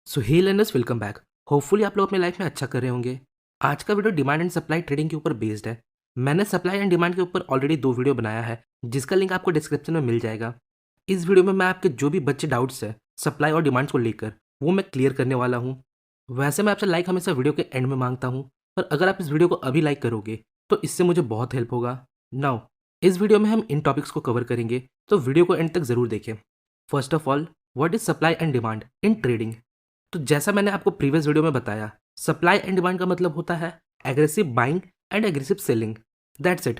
सो hey learners, welcome back. Hopefully आप लोग अपने लाइफ में अच्छा कर रहे होंगे। आज का video demand and supply trading के ऊपर बेस्ड है। मैंने सप्लाई एंड डिमांड के ऊपर ऑलरेडी 2 वीडियो बनाया है, जिसका लिंक आपको डिस्क्रिप्शन में मिल जाएगा। इस वीडियो में मैं आपके जो भी बच्चे डाउट्स है सप्लाई और डिमांड्स को लेकर, वो मैं क्लियर करने वाला हूँ। वैसे मैं आपसे लाइक हमेशा वीडियो के एंड में मांगता हूँ, पर अगर आप इस वीडियो को अभी लाइक करोगे तो इससे मुझे बहुत हेल्प होगा। नाउ, इस वीडियो में हम इन टॉपिक्स को कवर करेंगे, तो वीडियो को एंड तक जरूर देखें। First of all, what is supply and demand in trading. तो जैसा मैंने आपको प्रीवियस वीडियो में बताया, सप्लाई एंड डिमांड का मतलब होता है aggressive buying and aggressive selling. That's it.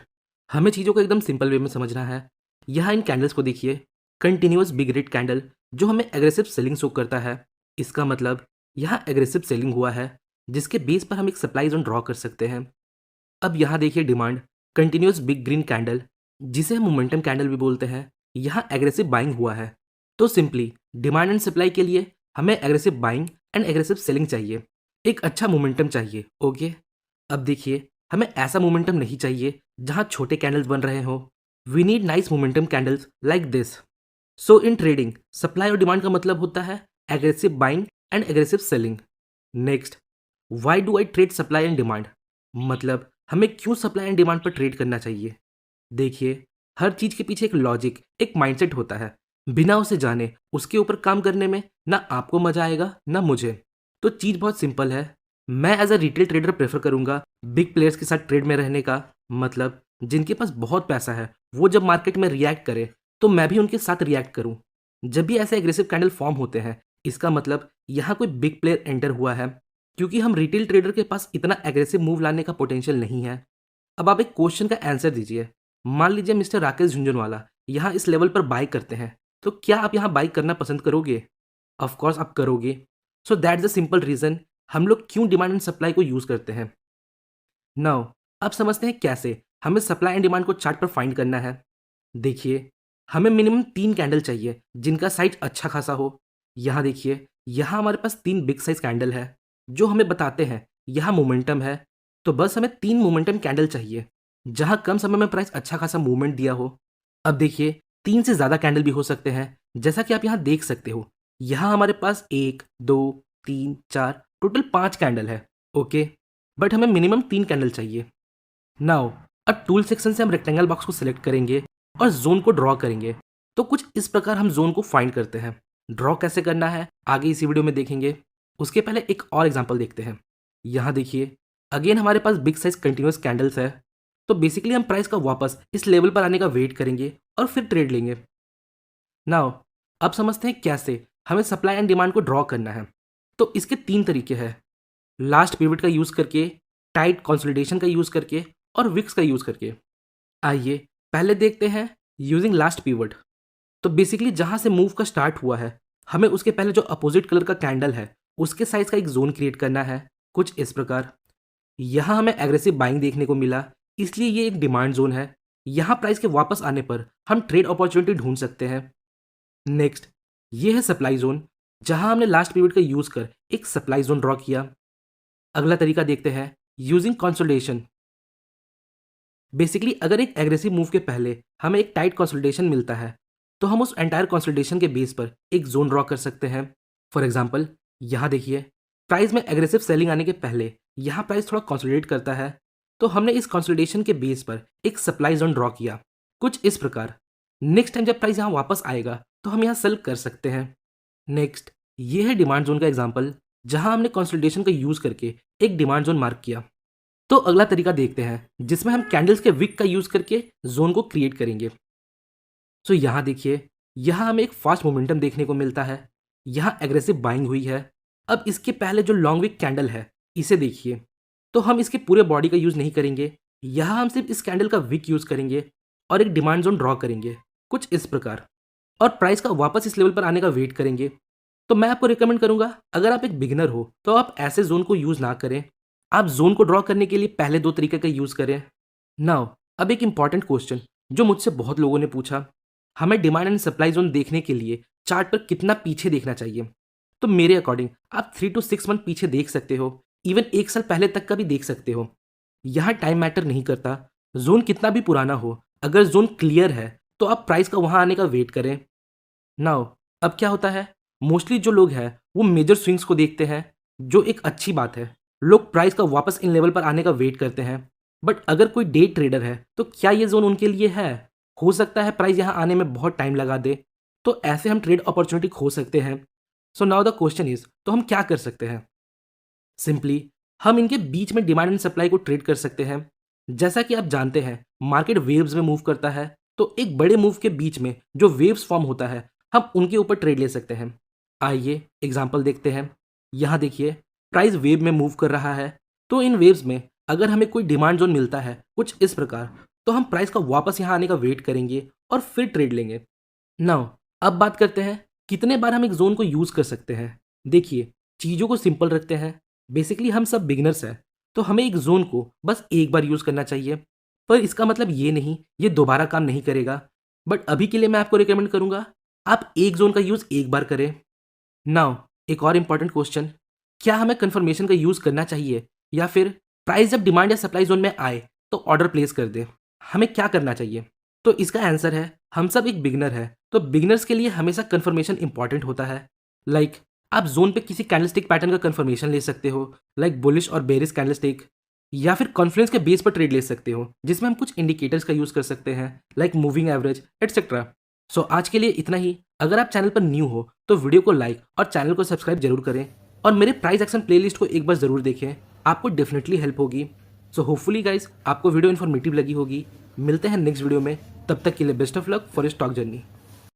हमें चीज़ों को एकदम सिंपल वे में समझना है। यहाँ इन कैंडल्स को देखिए, कंटिन्यूअस बिग रेड कैंडल जो हमें एग्रेसिव सेलिंग शो करता है। इसका मतलब यहाँ एग्रेसिव सेलिंग हुआ है, जिसके बेस पर हम एक सप्लाई जोन ड्रॉ कर सकते हैं। अब यहाँ देखिए demand, continuous big green candle जिसे हम मोमेंटम कैंडल भी बोलते हैं, यहाँ एग्रेसिव बाइंग हुआ है। तो सिंपली डिमांड एंड सप्लाई के लिए हमें aggressive buying and aggressive selling चाहिए, एक अच्छा मोमेंटम चाहिए। ओके, अब देखिए, हमें ऐसा मोमेंटम नहीं चाहिए जहाँ छोटे कैंडल्स बन रहे हो। We need nice momentum candles like this. So in trading, supply और डिमांड का मतलब होता है aggressive buying and aggressive selling. Next, why do I trade supply and demand, मतलब हमें क्यों सप्लाई एंड डिमांड पर ट्रेड करना चाहिए। देखिए, हर चीज के पीछे एक लॉजिक, एक माइंडसेट होता है। बिना उसे जाने उसके ऊपर काम करने में ना आपको मजा आएगा ना मुझे। तो चीज बहुत सिंपल है। मैं as a retail trader prefer करूंगा बिग प्लेयर्स के साथ ट्रेड में रहने का। मतलब जिनके पास बहुत पैसा है, वो जब मार्केट में रिएक्ट करे तो मैं भी उनके साथ रिएक्ट करूं। जब भी ऐसे एग्रेसिव कैंडल फॉर्म होते हैं, इसका मतलब यहाँ कोई बिग प्लेयर एंटर हुआ है, क्योंकि हम रिटेल ट्रेडर के पास इतना एग्रेसिव मूव लाने का पोटेंशियल नहीं है। अब आप एक क्वेश्चन का आंसर दीजिए। मान लीजिए मिस्टर राकेश झुंझुनवाला यहाँ इस लेवल पर बाई करते हैं, तो क्या आप यहाँ बाई करना पसंद करोगे? ऑफ कोर्स आप करोगे। So that's the simple reason हम लोग क्यों डिमांड एंड सप्लाई को यूज करते हैं। नाउ, अब समझते हैं कैसे हमें सप्लाई एंड डिमांड को चार्ट पर फाइंड करना है। देखिए, हमें मिनिमम 3 कैंडल चाहिए जिनका साइज अच्छा खासा हो। यहाँ देखिए, यहाँ हमारे पास 3 बिग साइज कैंडल है जो हमें बताते हैं यहाँ मोमेंटम है। तो बस हमें 3 मोमेंटम कैंडल चाहिए जहाँ कम समय में प्राइस अच्छा खासा मूवमेंट दिया हो। अब देखिए, 3 से ज़्यादा कैंडल भी हो सकते हैं, जैसा कि आप यहाँ देख सकते हो। यहाँ हमारे पास 1, 2, 3, 4 टोटल 5 कैंडल है। ओके, बट हमें मिनिमम 3 कैंडल चाहिए। नाउ, अब टूल सेक्शन से हम रेक्टेंगल बॉक्स को सिलेक्ट करेंगे और जोन को ड्रॉ करेंगे। तो कुछ इस प्रकार हम जोन को फाइंड करते हैं। ड्रॉ कैसे करना है आगे इसी वीडियो में देखेंगे। उसके पहले एक और एग्जांपल देखते हैं। यहाँ देखिए, अगेन हमारे पास बिग साइज कंटिन्यूअस कैंडल्स है। तो बेसिकली हम प्राइस का वापस इस लेवल पर आने का वेट करेंगे और फिर ट्रेड लेंगे। नाउ, अब समझते हैं कैसे हमें सप्लाई एंड डिमांड को ड्रॉ करना है। तो इसके 3 तरीके हैं। लास्ट पिवट का यूज़ करके, टाइट कंसोलिडेशन का यूज़ करके और विक्स का यूज़ करके। आइए पहले देखते हैं यूजिंग लास्ट पिवट। तो बेसिकली जहाँ से मूव का स्टार्ट हुआ है, हमें उसके पहले जो अपोजिट कलर का कैंडल है उसके साइज का एक जोन क्रिएट करना है, कुछ इस प्रकार। यहाँ हमें एग्रेसिव बाइंग देखने को मिला, इसलिए ये एक डिमांड जोन है। यहाँ प्राइस के वापस आने पर हम ट्रेड अपॉर्चुनिटी ढूंढ सकते हैं। नेक्स्ट, ये है सप्लाई जोन, जहाँ हमने लास्ट पीरियड का यूज कर एक सप्लाई जोन ड्रॉ किया। अगला तरीका देखते हैं यूजिंग कंसोलिडेशन। बेसिकली अगर एक एग्रेसिव मूव के पहले हमें एक टाइट कंसोलिडेशन मिलता है, तो हम उस एंटायर कंसोलिडेशन के बेस पर एक जोन ड्रॉ कर सकते हैं। फॉर एग्जाम्पल, यहाँ देखिए, प्राइस में एग्रेसिव सेलिंग आने के पहले यहाँ प्राइस थोड़ा कंसोलिडेट करता है, तो हमने इस कंसोलिडेशन के बेस पर एक सप्लाई जोन ड्रॉ किया, कुछ इस प्रकार। नेक्स्ट टाइम जब प्राइस यहाँ वापस आएगा तो हम यहाँ सेल कर सकते हैं। नेक्स्ट, ये है डिमांड जोन का एग्जाम्पल, जहाँ हमने कंसोलिडेशन का यूज करके एक डिमांड जोन मार्क किया। तो अगला तरीका देखते हैं जिसमें हम कैंडल्स के विक का यूज करके जोन को क्रिएट करेंगे। सो यहाँ देखिए, यहाँ हमें एक फास्ट मोमेंटम देखने को मिलता है। यहाँ एग्रेसिव बाइंग हुई है। अब इसके पहले जो लॉन्ग विक कैंडल है, इसे देखिए। तो हम इसके पूरे बॉडी का यूज नहीं करेंगे, यहाँ हम सिर्फ इस कैंडल का विक यूज करेंगे और एक डिमांड जोन ड्रॉ करेंगे, कुछ इस प्रकार। और प्राइस का वापस इस लेवल पर आने का वेट करेंगे। तो मैं आपको रिकमेंड करूंगा, अगर आप एक बिगिनर हो तो आप ऐसे जोन को यूज ना करें। आप जोन को ड्रॉ करने के लिए पहले 2 तरीके का यूज करें। नाउ, अब एक इंपॉर्टेंट क्वेश्चन जो मुझसे बहुत लोगों ने पूछा, हमें डिमांड एंड सप्लाई जोन देखने के लिए चार्ट पर कितना पीछे देखना चाहिए। तो मेरे अकॉर्डिंग आप 3 to 6 मंथ पीछे देख सकते हो, इवन 1 साल पहले तक का भी देख सकते हो। यहाँ टाइम मैटर नहीं करता, जोन कितना भी पुराना हो, अगर जोन क्लियर है तो आप प्राइस का वहां आने का वेट करें। नाउ, अब क्या होता है, मोस्टली जो लोग हैं वो मेजर स्विंग्स को देखते हैं, जो एक अच्छी बात है। लोग प्राइस का वापस इन लेवल पर आने का वेट करते हैं। बट अगर कोई डे ट्रेडर है तो क्या ये जोन उनके लिए है? हो सकता है प्राइस यहाँ आने में बहुत टाइम लगा दे, तो ऐसे हम ट्रेड अपॉर्चुनिटी खो सकते हैं। So now the question is, तो हम क्या कर सकते हैं? सिंपली हम इनके बीच में डिमांड एंड सप्लाई को ट्रेड कर सकते हैं। जैसा कि आप जानते हैं मार्केट वेव्स में मूव करता है, तो एक बड़े मूव के बीच में जो वेव्स फॉर्म होता है हम उनके ऊपर ट्रेड ले सकते हैं। आइए एग्जांपल देखते हैं। यहाँ देखिए प्राइस वेव में मूव कर रहा है, तो इन वेव्स में अगर हमें कोई डिमांड जोन मिलता है कुछ इस प्रकार, तो हम प्राइस का वापस यहाँ आने का वेट करेंगे और फिर ट्रेड लेंगे। नाउ अब बात करते हैं कितने बार हम एक जोन को यूज कर सकते हैं। देखिए चीज़ों को सिंपल रखते हैं। बेसिकली हम सब बिगनर्स हैं, तो हमें एक जोन को बस एक बार यूज करना चाहिए। पर इसका मतलब ये नहीं ये दोबारा काम नहीं करेगा। बट अभी के लिए मैं आपको रिकमेंड करूंगा आप एक जोन का यूज एक बार करें। नाउ एक और इम्पॉर्टेंट क्वेश्चन, क्या हमें कंफर्मेशन का यूज करना चाहिए या फिर प्राइस जब डिमांड या सप्लाई जोन में आए तो ऑर्डर प्लेस कर दे? हमें क्या करना चाहिए? तो इसका आंसर है हम सब एक बिगनर है, तो बिगनर्स के लिए हमेशा कंफर्मेशन इंपॉर्टेंट होता है। लाइक आप जोन पे किसी कैंडलस्टिक पैटर्न का कंफर्मेशन ले सकते हो, लाइक बुलिश और बेरिश कैंडलस्टिक, या फिर कॉन्फ्लुएंस के बेस पर ट्रेड ले सकते हो जिसमें हम कुछ इंडिकेटर्स का यूज कर सकते हैं लाइक मूविंग एवरेज एटसेट्रा। सो आज के लिए इतना ही। अगर आप चैनल पर न्यू हो तो वीडियो को लाइक और चैनल को सब्सक्राइब जरूर करें, और मेरे प्राइस एक्शन प्लेलिस्ट को एक बार जरूर देखें, आपको डेफिनेटली हेल्प होगी। सो होपफुली गाइस आपको वीडियो इन्फॉर्मेटिव लगी होगी। मिलते हैं नेक्स्ट वीडियो में, तब तक के लिए best of luck for your stock journey.